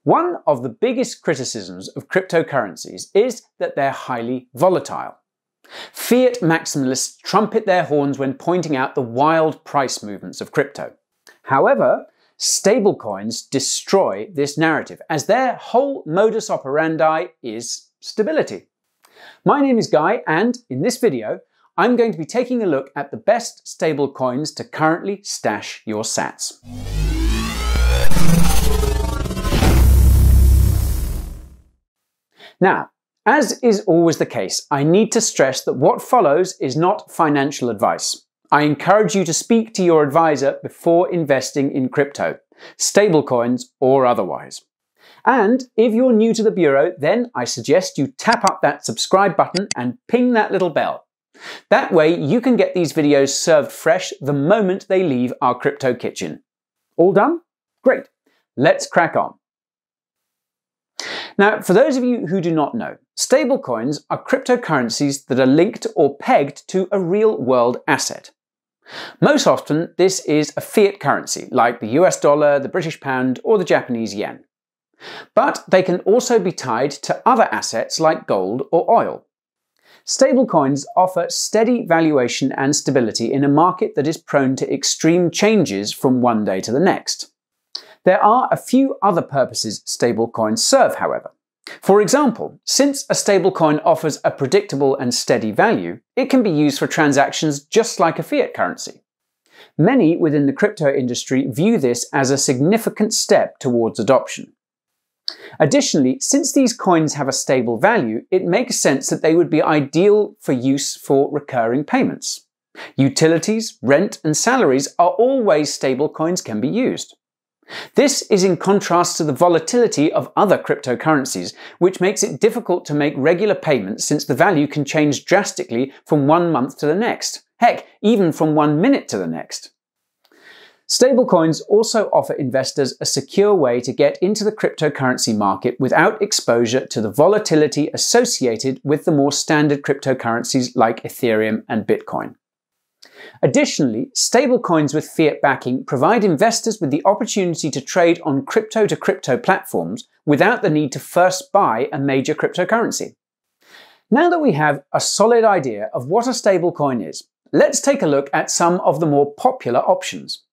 One of the biggest criticisms of cryptocurrencies is that they're highly volatile. Fiat maximalists trumpet their horns when pointing out the wild price movements of crypto. However, stablecoins destroy this narrative, as their whole modus operandi is stability. My name is Guy, and in this video, I'm going to be taking a look at the best stablecoins to currently stash your sats. Now, as is always the case, I need to stress that what follows is not financial advice. I encourage you to speak to your advisor before investing in crypto, stablecoins or otherwise. And if you're new to the Bureau, then I suggest you tap up that subscribe button and ping that little bell. That way you can get these videos served fresh the moment they leave our crypto kitchen. All done? Great. Let's crack on. Now, for those of you who do not know, stablecoins are cryptocurrencies that are linked or pegged to a real-world asset. Most often, this is a fiat currency, like the US dollar, the British pound, or the Japanese yen. But they can also be tied to other assets like gold or oil. Stablecoins offer steady valuation and stability in a market that is prone to extreme changes from one day to the next. There are a few other purposes stablecoins serve, however. For example, since a stablecoin offers a predictable and steady value, it can be used for transactions just like a fiat currency. Many within the crypto industry view this as a significant step towards adoption. Additionally, since these coins have a stable value, it makes sense that they would be ideal for use for recurring payments. Utilities, rent, and salaries are all ways stablecoins can be used. This is in contrast to the volatility of other cryptocurrencies, which makes it difficult to make regular payments since the value can change drastically from one month to the next. Heck, even from 1 minute to the next. Stablecoins also offer investors a secure way to get into the cryptocurrency market without exposure to the volatility associated with the more standard cryptocurrencies like Ethereum and Bitcoin. Additionally, stablecoins with fiat backing provide investors with the opportunity to trade on crypto-to-crypto platforms without the need to first buy a major cryptocurrency. Now that we have a solid idea of what a stablecoin is, let's take a look at some of the more popular options.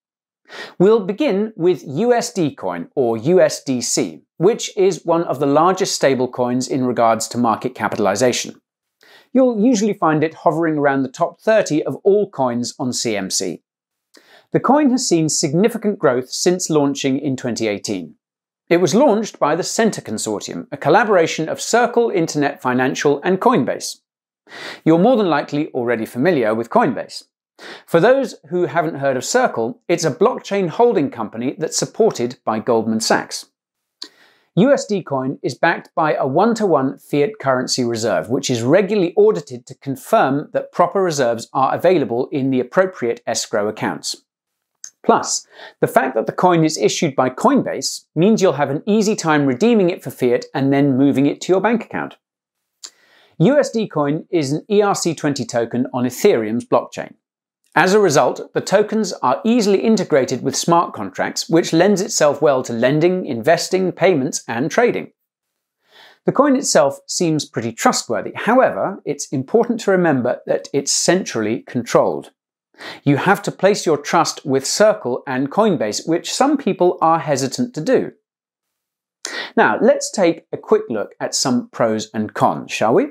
We'll begin with USD Coin, or USDC, which is one of the largest stablecoins in regards to market capitalization. You'll usually find it hovering around the top 30 of all coins on CMC. The coin has seen significant growth since launching in 2018. It was launched by the Centre Consortium, a collaboration of Circle, Internet Financial and Coinbase. You're more than likely already familiar with Coinbase. For those who haven't heard of Circle, it's a blockchain holding company that's supported by Goldman Sachs. USD Coin is backed by a one-to-one fiat currency reserve, which is regularly audited to confirm that proper reserves are available in the appropriate escrow accounts. Plus, the fact that the coin is issued by Coinbase means you'll have an easy time redeeming it for fiat and then moving it to your bank account. USD Coin is an ERC20 token on Ethereum's blockchain. As a result, the tokens are easily integrated with smart contracts, which lends itself well to lending, investing, payments, and trading. The coin itself seems pretty trustworthy. However, it's important to remember that it's centrally controlled. You have to place your trust with Circle and Coinbase, which some people are hesitant to do. Now, let's take a quick look at some pros and cons, shall we?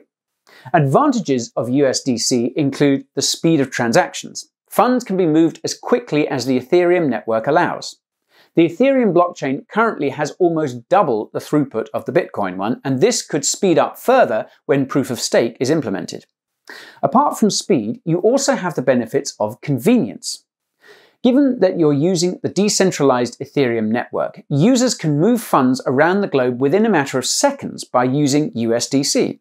Advantages of USDC include the speed of transactions. Funds can be moved as quickly as the Ethereum network allows. The Ethereum blockchain currently has almost double the throughput of the Bitcoin one, and this could speed up further when proof of stake is implemented. Apart from speed, you also have the benefits of convenience. Given that you're using the decentralized Ethereum network, users can move funds around the globe within a matter of seconds by using USDC.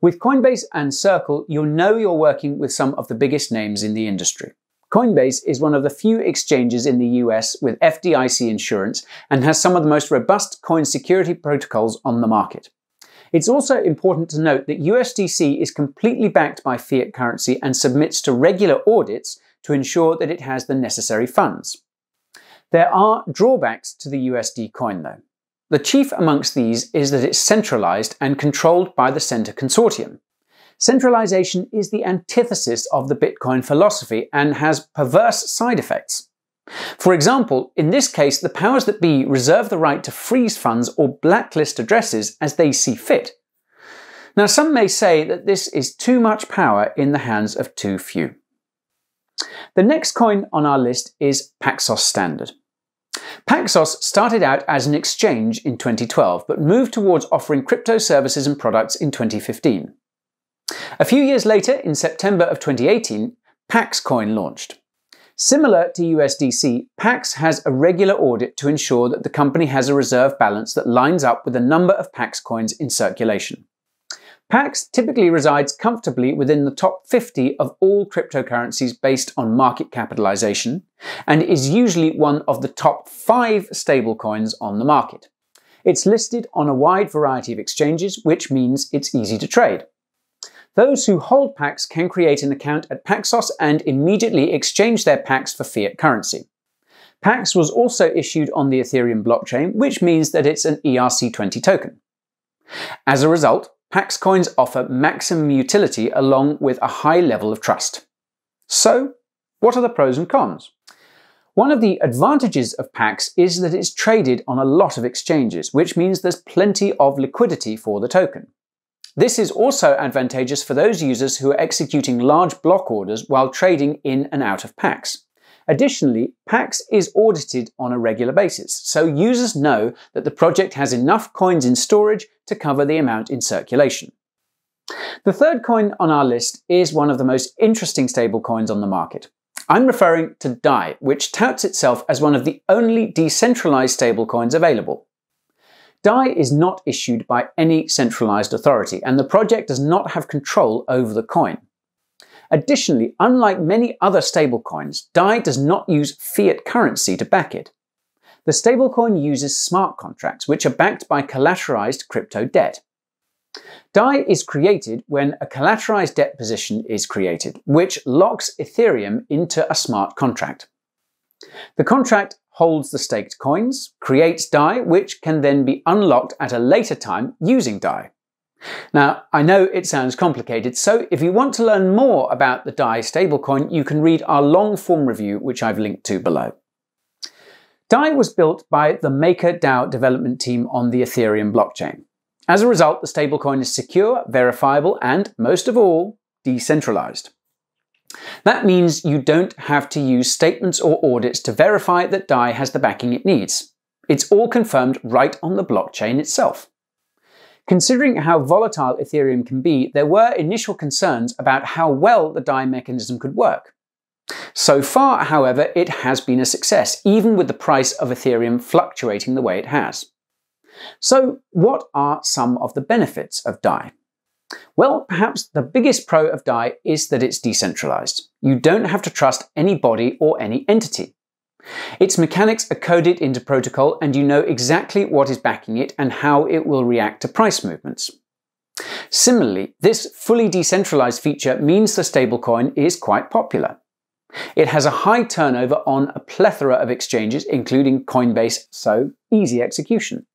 With Coinbase and Circle, you'll know you're working with some of the biggest names in the industry. Coinbase is one of the few exchanges in the US with FDIC insurance and has some of the most robust coin security protocols on the market. It's also important to note that USDC is completely backed by fiat currency and submits to regular audits to ensure that it has the necessary funds. There are drawbacks to the USD coin though. The chief amongst these is that it's centralized and controlled by the Centre Consortium. Centralization is the antithesis of the Bitcoin philosophy and has perverse side effects. For example, in this case, the powers that be reserve the right to freeze funds or blacklist addresses as they see fit. Now, some may say that this is too much power in the hands of too few. The next coin on our list is Paxos Standard. Paxos started out as an exchange in 2012, but moved towards offering crypto services and products in 2015. A few years later, in September of 2018, Pax Coin launched. Similar to USDC, Pax has a regular audit to ensure that the company has a reserve balance that lines up with the number of Pax coins in circulation. Pax typically resides comfortably within the top 50 of all cryptocurrencies based on market capitalization, and is usually one of the top 5 stablecoins on the market. It's listed on a wide variety of exchanges, which means it's easy to trade. Those who hold Pax can create an account at Paxos and immediately exchange their Pax for fiat currency. Pax was also issued on the Ethereum blockchain, which means that it's an ERC20 token. As a result, Pax coins offer maximum utility along with a high level of trust. So, what are the pros and cons? One of the advantages of Pax is that it's traded on a lot of exchanges, which means there's plenty of liquidity for the token. This is also advantageous for those users who are executing large block orders while trading in and out of Pax. Additionally, Pax is audited on a regular basis, so users know that the project has enough coins in storage to cover the amount in circulation. The third coin on our list is one of the most interesting stablecoins on the market. I'm referring to Dai, which touts itself as one of the only decentralized stablecoins available. Dai is not issued by any centralized authority, and the project does not have control over the coin. Additionally, unlike many other stablecoins, Dai does not use fiat currency to back it. The stablecoin uses smart contracts, which are backed by collateralized crypto debt. Dai is created when a collateralized debt position is created, which locks Ethereum into a smart contract. The contract holds the staked coins, creates Dai, which can then be unlocked at a later time using Dai. Now, I know it sounds complicated, so if you want to learn more about the Dai stablecoin, you can read our long-form review, which I've linked to below. Dai was built by the MakerDAO development team on the Ethereum blockchain. As a result, the stablecoin is secure, verifiable, and, most of all, decentralized. That means you don't have to use statements or audits to verify that Dai has the backing it needs. It's all confirmed right on the blockchain itself. Considering how volatile Ethereum can be, there were initial concerns about how well the Dai mechanism could work. So far, however, it has been a success, even with the price of Ethereum fluctuating the way it has. So, what are some of the benefits of Dai? Well, perhaps the biggest pro of Dai is that it's decentralized. You don't have to trust anybody or any entity. Its mechanics are coded into protocol, and you know exactly what is backing it and how it will react to price movements. Similarly, this fully decentralized feature means the stablecoin is quite popular. It has a high turnover on a plethora of exchanges, including Coinbase, so easy execution.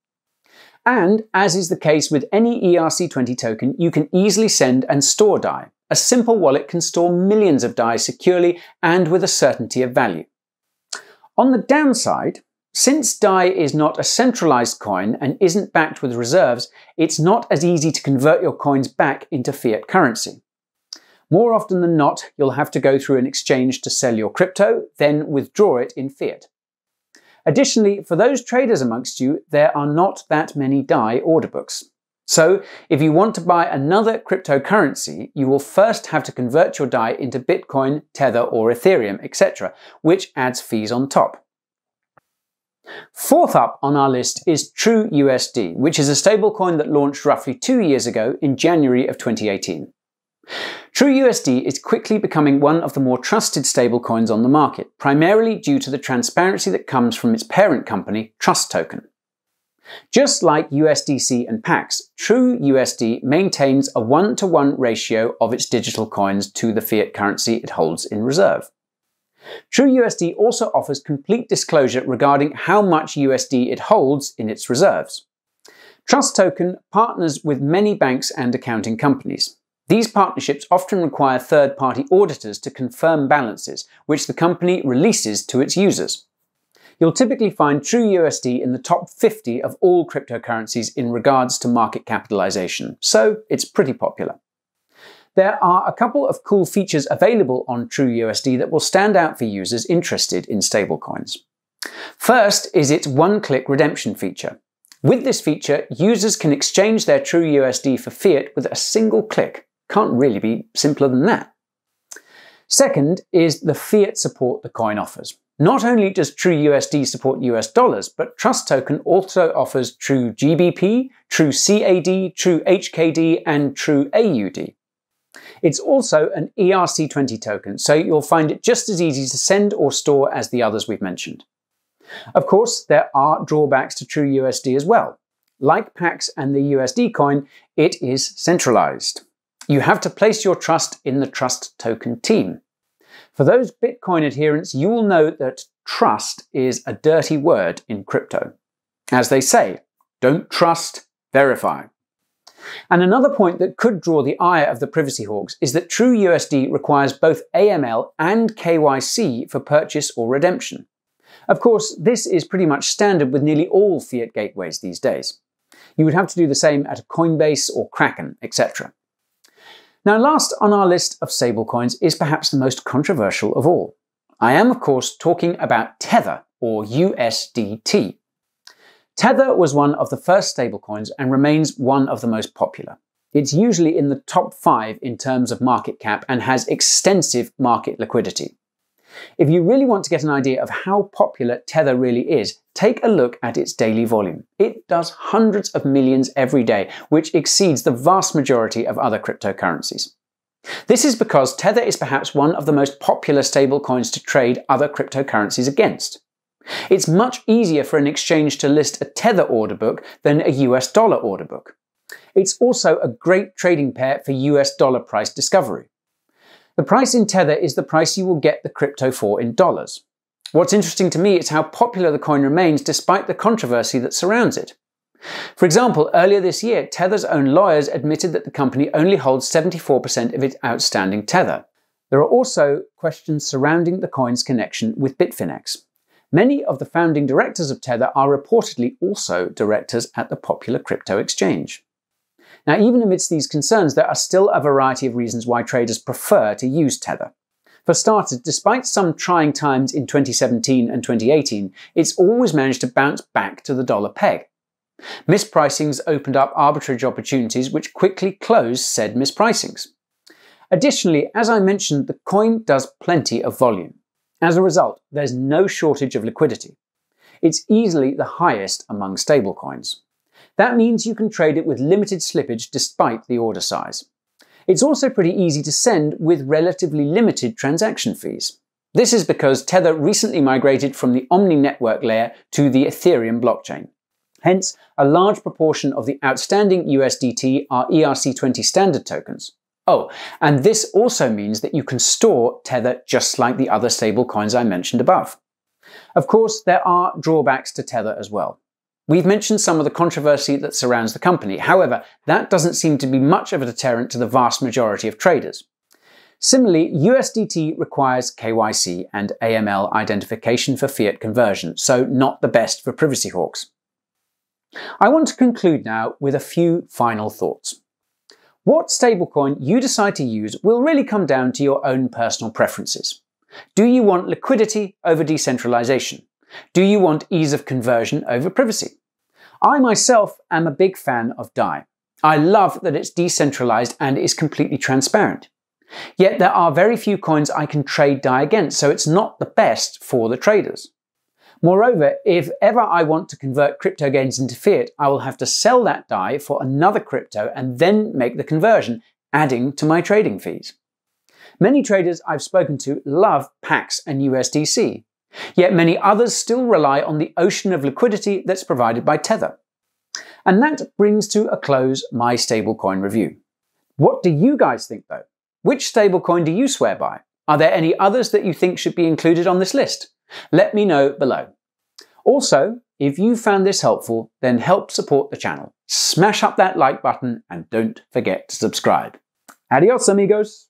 And, as is the case with any ERC20 token, you can easily send and store Dai. A simple wallet can store millions of Dai securely and with a certainty of value. On the downside, since Dai is not a centralized coin and isn't backed with reserves, it's not as easy to convert your coins back into fiat currency. More often than not, you'll have to go through an exchange to sell your crypto, then withdraw it in fiat. Additionally, for those traders amongst you, there are not that many Dai order books. So, if you want to buy another cryptocurrency, you will first have to convert your Dai into Bitcoin, Tether or Ethereum, etc., which adds fees on top. Fourth up on our list is TrueUSD, which is a stablecoin that launched roughly 2 years ago in January of 2018. TrueUSD is quickly becoming one of the more trusted stablecoins on the market, primarily due to the transparency that comes from its parent company, Trust Token. Just like USDC and Pax, TrueUSD maintains a 1-to-1 ratio of its digital coins to the fiat currency it holds in reserve. TrueUSD also offers complete disclosure regarding how much USD it holds in its reserves. Trust Token partners with many banks and accounting companies. These partnerships often require third-party auditors to confirm balances, which the company releases to its users. You'll typically find TrueUSD in the top 50 of all cryptocurrencies in regards to market capitalization, so it's pretty popular. There are a couple of cool features available on TrueUSD that will stand out for users interested in stablecoins. First is its one-click redemption feature. With this feature, users can exchange their TrueUSD for fiat with a single click. Can't really be simpler than that. Second is the fiat support the coin offers. Not only does TrueUSD support US dollars, but Trust Token also offers True GBP, True CAD, True HKD, and True AUD. It's also an ERC20 token, so you'll find it just as easy to send or store as the others we've mentioned. Of course, there are drawbacks to TrueUSD as well. Like Pax and the USD Coin, it is centralized. You have to place your trust in the Trust Token team. For those Bitcoin adherents, you will know that trust is a dirty word in crypto. As they say, don't trust, verify. And another point that could draw the ire of the privacy hawks is that TrueUSD requires both AML and KYC for purchase or redemption. Of course, this is pretty much standard with nearly all fiat gateways these days. You would have to do the same at a Coinbase or Kraken, etc. Now, last on our list of stablecoins is perhaps the most controversial of all. I am, of course, talking about Tether, or USDT. Tether was one of the first stablecoins and remains one of the most popular. It's usually in the top 5 in terms of market cap and has extensive market liquidity. If you really want to get an idea of how popular Tether really is, take a look at its daily volume. It does hundreds of millions every day, which exceeds the vast majority of other cryptocurrencies. This is because Tether is perhaps one of the most popular stablecoins to trade other cryptocurrencies against. It's much easier for an exchange to list a Tether order book than a US dollar order book. It's also a great trading pair for US dollar price discovery. The price in Tether is the price you will get the crypto for in dollars. What's interesting to me is how popular the coin remains despite the controversy that surrounds it. For example, earlier this year, Tether's own lawyers admitted that the company only holds 74% of its outstanding Tether. There are also questions surrounding the coin's connection with Bitfinex. Many of the founding directors of Tether are reportedly also directors at the popular crypto exchange. Now, even amidst these concerns, there are still a variety of reasons why traders prefer to use Tether. For starters, despite some trying times in 2017 and 2018, it's always managed to bounce back to the dollar peg. Mispricings opened up arbitrage opportunities which quickly closed said mispricings. Additionally, as I mentioned, the coin does plenty of volume. As a result, there's no shortage of liquidity. It's easily the highest among stablecoins. That means you can trade it with limited slippage despite the order size. It's also pretty easy to send with relatively limited transaction fees. This is because Tether recently migrated from the Omni network layer to the Ethereum blockchain. Hence, a large proportion of the outstanding USDT are ERC20 standard tokens. Oh, and this also means that you can store Tether just like the other stablecoins I mentioned above. Of course, there are drawbacks to Tether as well. We've mentioned some of the controversy that surrounds the company. However, that doesn't seem to be much of a deterrent to the vast majority of traders. Similarly, USDT requires KYC and AML identification for fiat conversion, so not the best for privacy hawks. I want to conclude now with a few final thoughts. What stablecoin you decide to use will really come down to your own personal preferences. Do you want liquidity over decentralization? Do you want ease of conversion over privacy? I myself am a big fan of Dai. I love that it's decentralized and is completely transparent. Yet there are very few coins I can trade Dai against, so it's not the best for the traders. Moreover, if ever I want to convert crypto gains into fiat, I will have to sell that Dai for another crypto and then make the conversion, adding to my trading fees. Many traders I've spoken to love Pax and USDC. Yet many others still rely on the ocean of liquidity that's provided by Tether. And that brings to a close my stablecoin review. What do you guys think though? Which stablecoin do you swear by? Are there any others that you think should be included on this list? Let me know below. Also, if you found this helpful, then help support the channel. Smash up that like button and don't forget to subscribe. Adios, amigos!